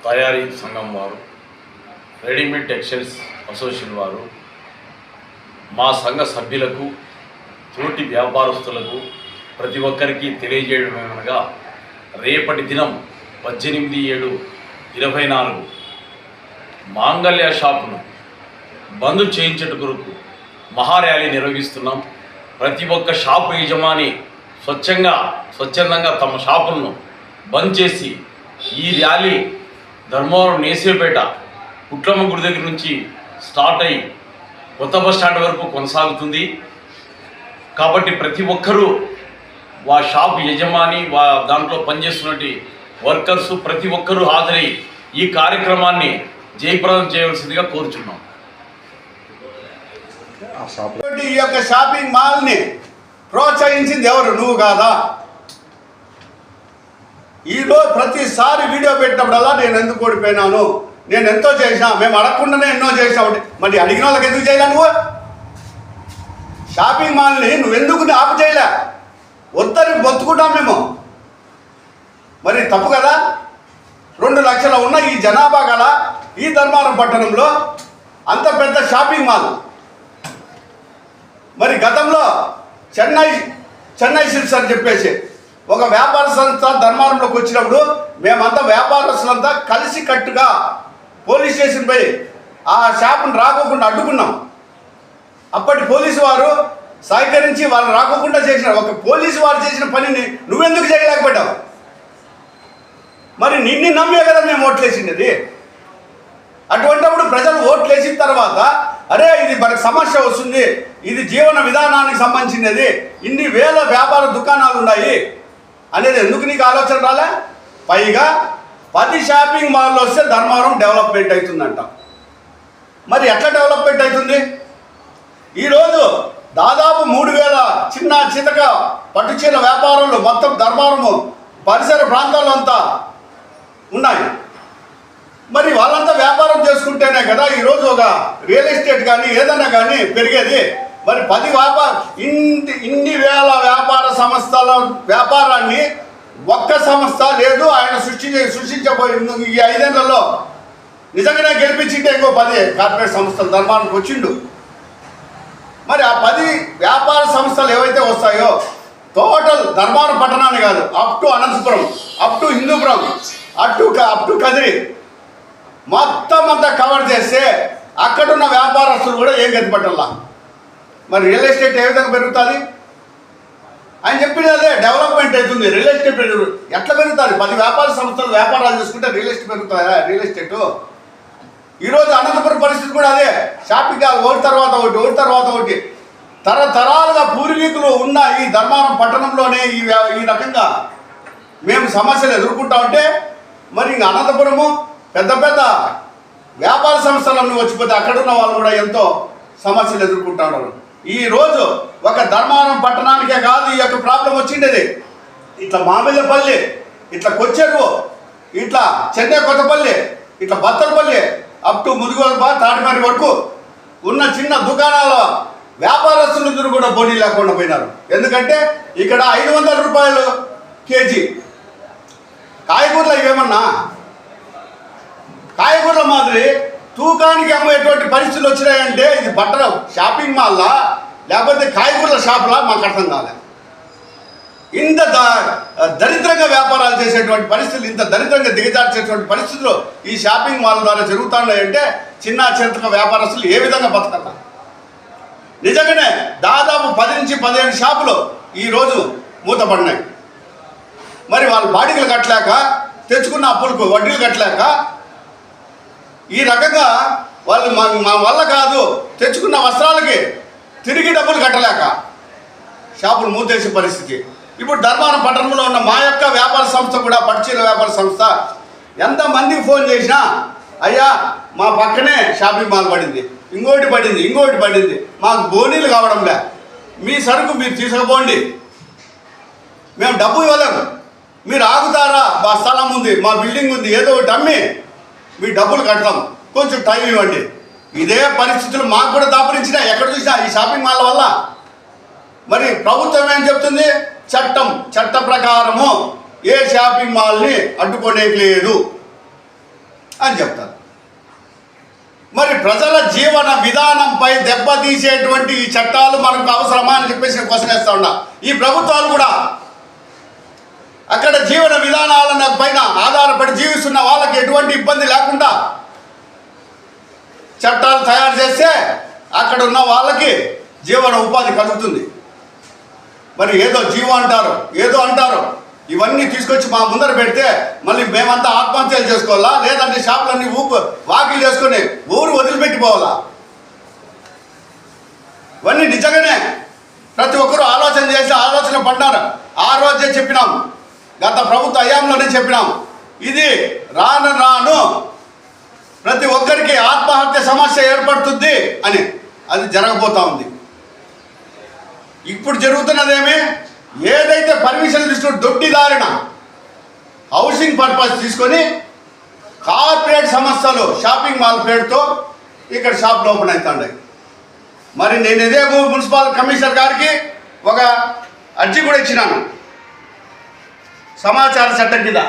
తయారీ సంఘం వారు, రెడీమేడ్ టెక్స్టైల్స్ అసోసియేషన్ వారు మా సంఘ సభ్యులకు, తోటి వ్యాపారస్తులకు ప్రతి ఒక్కరికి తెలియజేయడమేమనగా రేపటి దినం 18/7/24 మాంగళ్య షాపును బంద్ చేయించట కొరకు మహార్యాలీ నిర్వహిస్తున్నాం. ప్రతి ఒక్క షాపు యజమాని స్వచ్ఛందంగా తమ షాపులను బంద్ చేసి ఈ ర్యాలీ ధర్మవరం నేసేపేట పుట్లమ్మ గుడి దగ్గర నుంచి స్టార్ట్ అయ్యి కొత్త బస్ స్టాండ్ వరకు కొనసాగుతుంది. కాబట్టి ప్రతి ఒక్కరూ షాపు యజమాని దాంట్లో పనిచేస్తున్నటువంటి వర్కర్సు ప్రతి ఒక్కరూ హాజరై ఈ కార్యక్రమాన్ని జయప్రదం చేయవలసిందిగా కోరుచున్నాం. ఈ యొక్క షాపింగ్ మాల్ని ప్రోత్సహించింది ఎవరు? నువ్వు కాదా? ఈరోజు ప్రతిసారి వీడియో పెట్టినప్పుడల్లా నేను ఎందుకు ఓడిపోయినాను, నేను ఎంతో చేసినా, మేము అడగకుండానే ఎన్నో చేసావు. మరి అడిగిన వాళ్ళకి ఎందుకు చేయలే? నువ్వు షాపింగ్ మాల్ని నువ్వెందుకు ఆపు చేయలే? వద్దని బతుకుంటాం మేము. మరి తప్పు కదా? 2 లక్షల ఉన్న ఈ జనాభా గల ఈ ధర్మవరం పట్టణంలో అంత పెద్ద షాపింగ్ మాల్. మరి గతంలో చెన్నై సిల్క్స్ అని చెప్పేసి ఒక వ్యాపార సంస్థ ధర్మవరంలోకి వచ్చినప్పుడు మేమంతా వ్యాపారస్తులంతా కలిసి కట్టుగా పోలీస్ స్టేషన్ పోయి ఆ షాపును రాకోకుండా అడ్డుకున్నాం. అప్పటి పోలీసు వారు సహకరించి వాళ్ళు రాకోకుండా చేసిన ఒక పోలీసు వారు చేసిన పనిని నువ్వెందుకు చేయలేకపోయావు? మరి నిన్ను నమ్మే కదా మేము ఓట్లేసింది. అటువంటిప్పుడు ప్రజలు ఓట్లు వేసిన తర్వాత అరే ఇది మనకు సమస్య వస్తుంది, ఇది జీవన విధానానికి సంబంధించినది, ఇన్ని వేల వ్యాపార దుకాణాలు ఉన్నాయి అనేది ఎందుకు నీకు ఆలోచన రాలే? పైగా 10 షాపింగ్ మాల్లు వస్తే ధర్మవరం డెవలప్మెంట్ అవుతుందంట. మరి ఎట్లా డెవలప్మెంట్ అవుతుంది? ఈరోజు దాదాపు 3000 చిన్న చితక పట్టుచీర వ్యాపారులు మొత్తం ధర్మవరము పరిసర ప్రాంతాల్లో అంతా ఉన్నాయి. మరి వాళ్ళంతా వ్యాపారం చేసుకుంటేనే కదా ఈరోజు ఒక రియల్ ఎస్టేట్ కానీ ఏదైనా కానీ పెరిగేది. మరి 10 ఇన్ని వేల వ్యాపార సంస్థల వ్యాపారాన్ని ఒక్క సంస్థ లేదు ఆయన సృష్టించబోయే ఈ 5 ఏళ్లలో నిజంగానే గెలిపించింటే ఇంకో 10 కార్పొరేట్ సంస్థలు ధర్మానికి వచ్చిండు. మరి ఆ 10 వ్యాపార సంస్థలు ఏవైతే వస్తాయో టోటల్ ధర్మవరం పట్టణాన్ని కాదు, up to Anantapuram, up to Hindupuram, up to Kadiri మొత్తం అంతా కవర్ చేస్తే అక్కడున్న వ్యాపారస్తులు కూడా ఏం గతిపట్టాల. మరి రియల్ ఎస్టేట్ ఏ విధంగా పెరుగుతుంది? ఆయన చెప్పింది అదే, డెవలప్మెంట్ అవుతుంది. రియల్ ఎస్టేట్ ఎట్లా పెరుగుతుంది? 10 వ్యాపార సంస్థలు వ్యాపారాలు చేసుకుంటే రియల్ ఎస్టేట్ పెరుగుతుందా? రియల్ ఎస్టేట్ ఈరోజు అనంతపురం పరిస్థితి కూడా అదే. షాపింగ్ ఒకటి తర్వాత ఒకటి తరతరాలుగా పూర్వీకులు ఉన్న ఈ ధర్మవరం పట్టణంలోనే ఈ రకంగా మేము సమస్యలు ఎదుర్కొంటా ఉంటే మరి ఇంకా అనంతపురము పెద్ద పెద్ద వ్యాపార సంస్థలన్నీ వచ్చిపోతే అక్కడున్న వాళ్ళు కూడా ఎంతో సమస్యలు ఎదుర్కొంటా ఉన్నారు. ఈరోజు ఒక ధర్మవరం పట్టణానికే కాదు ఈ యొక్క ప్రాబ్లం వచ్చిండేది. ఇట్లా మామిళ్ళపల్లి, ఇట్లా కొచ్చెరువు, ఇట్లా చెన్నై కొత్తపల్లి, ఇట్లా బత్తలపల్లి, అప్ టు ముదుగోల్ప తాడిమర్రి వరకు ఉన్న చిన్న దుకాణాల వ్యాపారస్తులందరూ కూడా పోటీ లేకుండా పోయినారు. ఎందుకంటే ఇక్కడ 500 రూపాయలు కేజీ కాయగూరలు ఇవేమన్నా కాయగూరల మాదిరి తూకానికి అమ్మేటువంటి పరిస్థితులు వచ్చినాయంటే ఇది బట్టల షాపింగ్ మాల్లా లేకపోతే కాయగూరల షాపులా మాకు అర్థం కాలేదు. ఇంత దరిద్రంగా వ్యాపారాలు చేసేటువంటి పరిస్థితులు, ఇంత దరిద్రంగా దిగజార్చేటువంటి పరిస్థితులు ఈ షాపింగ్ మాల్ ద్వారా జరుగుతున్నాయంటే చిన్న చితక వ్యాపారస్తులు ఏ విధంగా బతకన్నా? నిజంగానే దాదాపు 10 నుంచి 15 షాపులు ఈరోజు మూతపడినాయి. మరి వాళ్ళు బాడీలు కట్టలేక, తెచ్చుకున్న అప్పులకు వడ్డీలు కట్టలేక ఈ రకంగా వాళ్ళు మా వల్ల కాదు, తెచ్చుకున్న వస్త్రాలకి తిరిగి డబ్బులు కట్టలేక షాపులు మూతేసే పరిస్థితి. ఇప్పుడు ధర్మవరం పట్టణంలో ఉన్న మా యొక్క వ్యాపార సంస్థ కూడా పట్టుచీర వ్యాపార సంస్థ ఎంతమందికి ఫోన్ చేసినా అయ్యా మా పక్కనే షాపింగ్ మాల్ పడింది, ఇంకోటి పడింది, మాకు బోనీలు కావడంలే, మీ సరుకు మీరు తీసుకుపోండి, మేము డబ్బు ఇవ్వలేము, మీరు ఆగుతారా, మా స్థలం ఉంది, మా బిల్డింగ్ ఉంది, ఏదో ఒకటి అమ్మి మీ డబ్బులు కడతాం, కొంచెం టైం ఇవ్వండి. ఇదే పరిస్థితులు మాకు కూడా దాపరించినా ఎక్కడ చూసినా ఈ షాపింగ్ మాల్ వల్ల. మరి ప్రభుత్వం ఏం చెప్తుంది? చట్ట ప్రకారము ఏ షాపింగ్ మాల్ని అడ్డుకోనేకి లేదు. అని చెప్తారు. మరి ప్రజల జీవన విధానంపై దెబ్బతీసేటువంటి ఈ చట్టాలు మనకు అవసరమా అని చెప్పేసి నేను క్వశ్చన్ వేస్తా ఉన్నా. ఈ ప్రభుత్వాలు కూడా అక్కడ జీవన విధానాల పైన ఆధారపడి జీవిస్తున్న వాళ్ళకి ఎటువంటి ఇబ్బంది లేకుండా చట్టాలు తయారు చేస్తే అక్కడ ఉన్న వాళ్ళకి జీవన ఉపాధి కలుగుతుంది. మరి ఏదో జీవో అంటారు, ఏదో అంటారు, ఇవన్నీ తీసుకొచ్చి మా ముందర పెడితే మళ్ళీ మేమంతా ఆత్మహత్యలు చేసుకోవాలా, లేదంటే షాపులన్నీ వాకిలు చేసుకొని ఊరు వదిలిపెట్టిపోవాలా? ఇవన్నీ నిజంగానే ప్రతి ఒక్కరూ ఆలోచన చేసి ఆలోచన పడ్డారు. ఆ రోజే చెప్పినాం, గత ప్రభుత్వ హయాంలోనే చెప్పినాం, ఇది రాను రాను ప్రతి ఒక్కరికి ఆత్మహత్య సమస్య ఏర్పడుతుంది అని. అది జరగబోతా ఉంది. ఇప్పుడు జరుగుతున్నదేమి, ఏదైతే పర్మిషన్ తీసుకుని దొడ్డిదారిన హౌసింగ్ పర్పస్ తీసుకొని కార్పొరేట్ సంస్థలు షాపింగ్ మాల్ పేరుతో ఇక్కడ షాపులు ఓపెన్ అవుతున్నాయి. మరి నేను ఇదే మున్సిపల్ కమిషనర్ గారికి ఒక అర్జీ కూడా ఇచ్చినాను సమాచార చట్టం కింద.